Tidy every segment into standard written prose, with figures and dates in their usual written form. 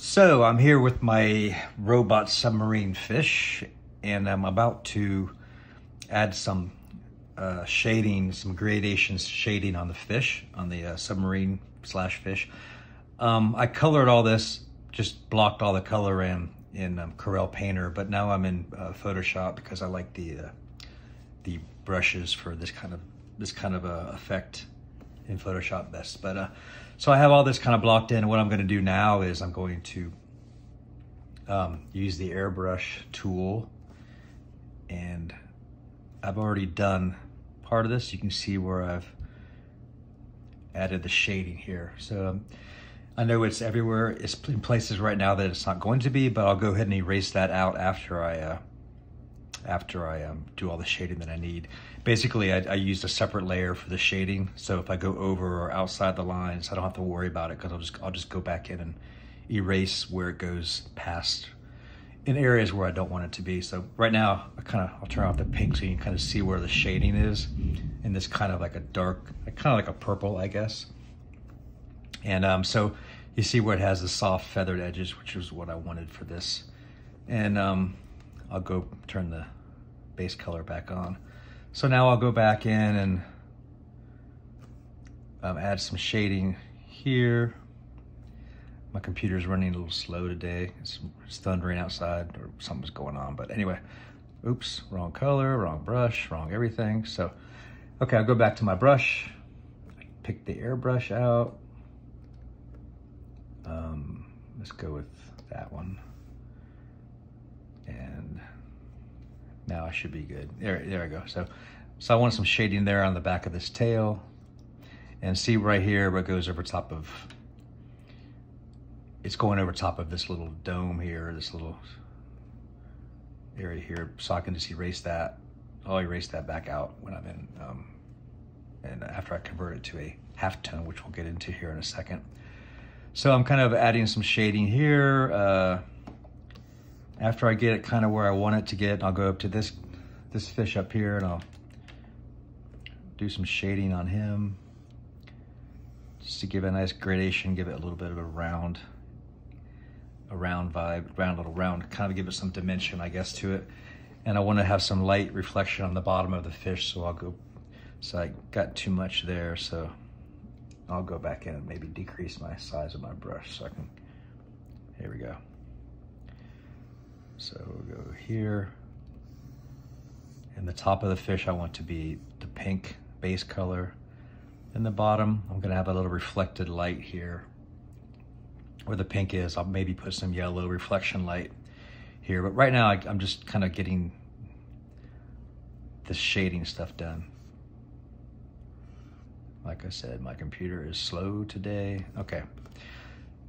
So I'm here with my robot submarine fish, and I'm about to add some shading, some gradation shading on the fish, on the submarine slash fish. I colored all this, just blocked all the color in Corel Painter, but now I'm in Photoshop because I like the brushes for this kind of effect in Photoshop best. But so I have all this kind of blocked in, and what I'm going to do now is I'm going to use the airbrush tool, and I've already done part of this. You can see where I've added the shading here. So I know it's everywhere. It's in places right now that it's not going to be, but I'll go ahead and erase that out after I do all the shading that I need. Basically, I used a separate layer for the shading, so if I go over or outside the lines, I don't have to worry about it, because I'll just go back in and erase where it goes past in areas where I don't want it to be. So right now, I'll turn off the pink so you can kind of see where the shading is in this kind of like a dark, kind of like a purple, I guess. And so you see where it has the soft feathered edges, which is what I wanted for this. And I'll go turn the base color back on. So now I'll go back in and add some shading here. My computer's running a little slow today. It's thundering outside, or something's going on. But anyway, oops, wrong color, wrong brush, wrong everything. So, okay, I'll go back to my brush. Pick the airbrush out. Let's go with that one. And now I should be good. There I go. So I want some shading there on the back of this tail. And see right here where it goes over top of, it's going over top of this little dome here, this little area here. So I can just erase that. I'll erase that back out when I'm in, and after I convert it to a halftone, which we'll get into here in a second. So I'm kind of adding some shading here. After I get it kind of where I want it to get, I'll go up to this fish up here, and I'll do some shading on him just to give it a nice gradation, give it a little bit of a round vibe, kind of give it some dimension, I guess, to it. And I want to have some light reflection on the bottom of the fish, so I got too much there, so I'll go back in and maybe decrease my size of my brush so I can, here we go. So we'll go here. And the top of the fish I want to be the pink base color. In the bottom, I'm gonna have a little reflected light here. Where the pink is, I'll maybe put some yellow reflection light here. But right now, I'm just kind of getting the shading stuff done. Like I said, my computer is slow today. Okay,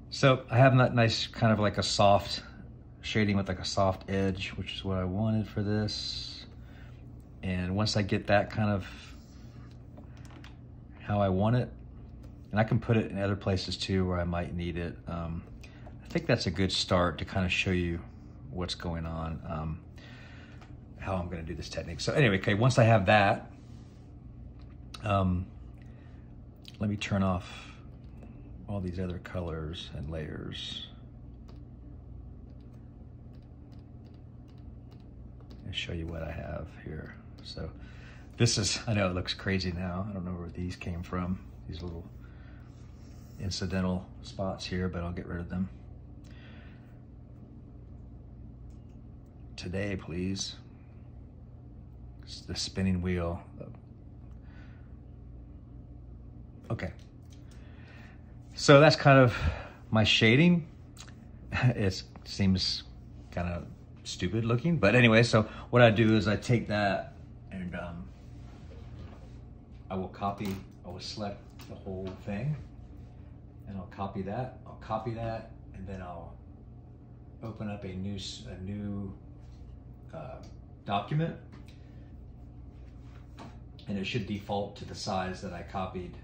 so I have that nice kind of like a soft shading with like a soft edge, which is what I wanted for this. And once I get that kind of how I want it, and I can put it in other places too where I might need it. I think that's a good start to kind of show you what's going on, how I'm gonna do this technique. So anyway, okay, once I have that, let me turn off all these other colors and layers. And show you what I have here. So this is, I know it looks crazy now. I don't know where these came from, these little incidental spots here, but I'll get rid of them. Today, please. It's the spinning wheel. Okay. So that's kind of my shading. It seems kind of stupid looking, but anyway, so what I do is I take that and I will select the whole thing, and I'll copy that, and then I'll open up a new document, and it should default to the size that I copied.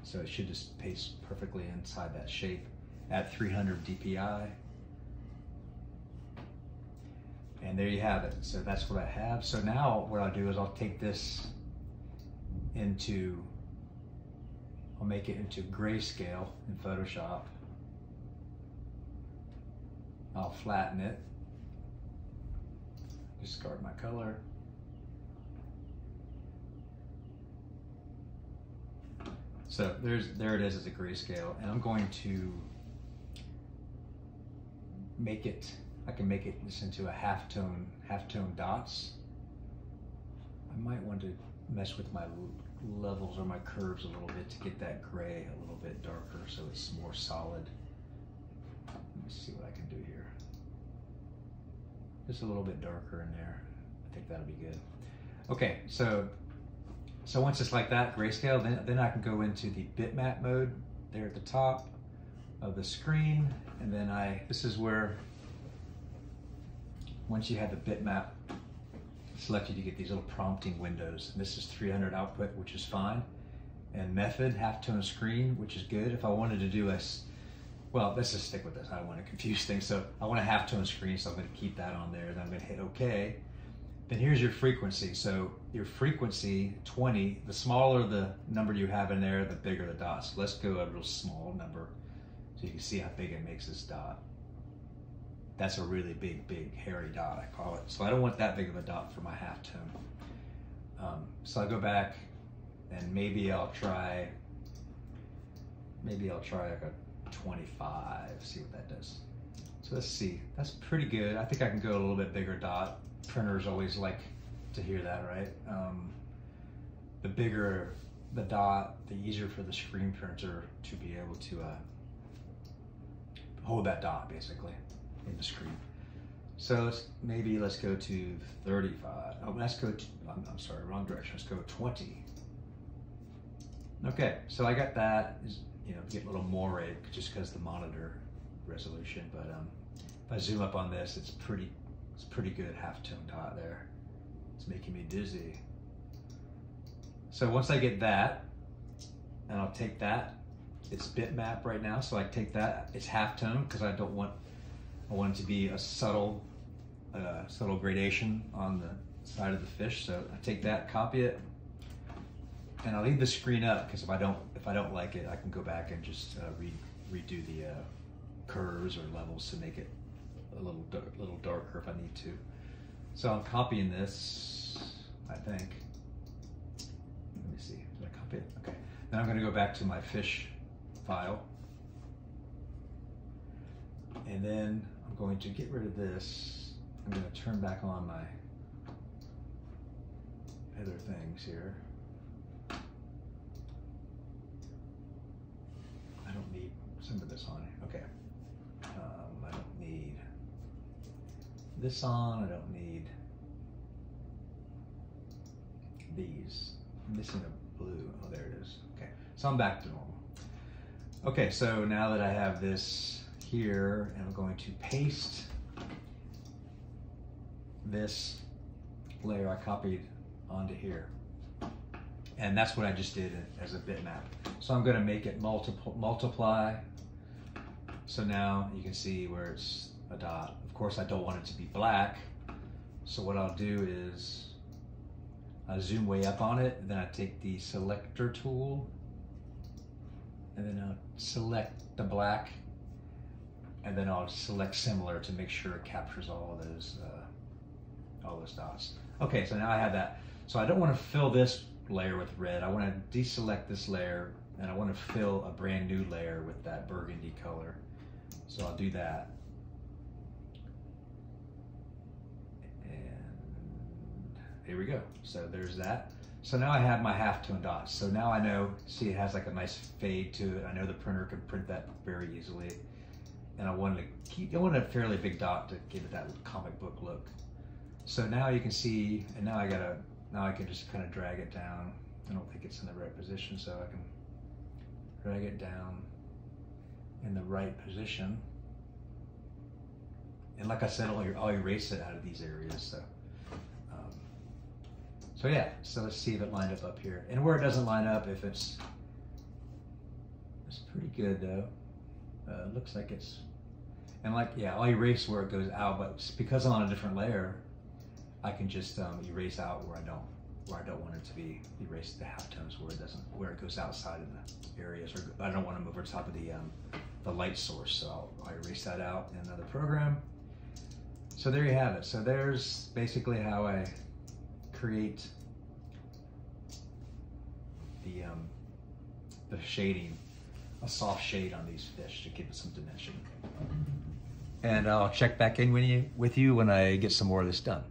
So it should just paste perfectly inside that shape at 300 DPI. And there you have it. So that's what I have. So now what I'll do is I'll take this I'll make it into grayscale in Photoshop. I'll flatten it. Discard my color. So there it is as a grayscale, and I'm going to make it, I can make it this into a halftone dots. I might want to mess with my levels or my curves a little bit to get that gray a little bit darker so it's more solid. Let me see what I can do here. Just a little bit darker in there. I think that'll be good. Okay, so once it's like that, grayscale, then I can go into the bitmap mode there at the top of the screen. And then this is where, once you have the bitmap selected, you get these little prompting windows. And this is 300 output, which is fine. And method, halftone screen, which is good. If I wanted to do well, let's just stick with this. I don't want to confuse things. So I want a halftone screen, so I'm going to keep that on there. Then I'm going to hit OK. Then here's your frequency. So your frequency, 20, the smaller the number you have in there, the bigger the dot. So let's go a real small number so you can see how big it makes this dot. That's a really big, hairy dot, I call it. So I don't want that big of a dot for my halftone. So I'll go back and maybe I'll try like a 25, see what that does. So let's see, that's pretty good. I think I can go a little bit bigger dot. Printers always like to hear that, right? The bigger the dot, the easier for the screen printer to be able to hold that dot basically in the screen. So let's go to 35. Oh, let's go to, I'm sorry, wrong direction. Let's go 20. Okay, so I got that. Get a little more rate just because the monitor resolution. But if I zoom up on this, it's pretty good halftone dot there. It's making me dizzy. So once I get that, and I'll take that, it's bitmap right now, so I take that, it's halftone because I want it to be a subtle gradation on the side of the fish. So I take that, copy it, and I'll leave the screen up because if I don't like it, I can go back and just redo the curves or levels to make it a little darker if I need to. So I'm copying this, I think. Let me see, did I copy it? Okay. Then I'm going to go back to my fish file. And then I'm going to get rid of this. I'm going to turn back on my other things here. I don't need some of this on it. Okay. I don't need this on. I don't need these. I'm missing a blue. Oh, there it is. Okay. So I'm back to normal. Okay, so now that I have this here, and I'm going to paste this layer I copied onto here. And that's what I just did as a bitmap. So I'm going to make it multiply. So now you can see where it's a dot. Of course, I don't want it to be black. So what I'll do is I zoom way up on it, and then I take the selector tool, and then I'll select the black, and then I'll select similar to make sure it captures all those dots. Okay, so now I have that. So I don't want to fill this layer with red. I want to deselect this layer, and I want to fill a brand new layer with that burgundy color. So I'll do that. And here we go. So there's that. So now I have my halftone dots. So now I know, see, it has like a nice fade to it. I know the printer can print that very easily. And I wanted a fairly big dot to give it that comic book look. So now you can see, and now I can just kind of drag it down. I don't think it's in the right position, so I can drag it down in the right position. And like I said, I'll erase it out of these areas. So yeah, so let's see if it lined up here. And where it doesn't line up, it's pretty good though. Looks like it's, and like, yeah, I'll erase where it goes out, but because I'm on a different layer, I can just erase out where I don't want it to be. Erase the halftones where it goes outside in the areas, or I don't want to move over top of the the light source. So I'll erase that out in another program. So there you have it. So there's basically how I create the shading, a soft shade on these fish to give it some dimension. And I'll check back in with you when I get some more of this done.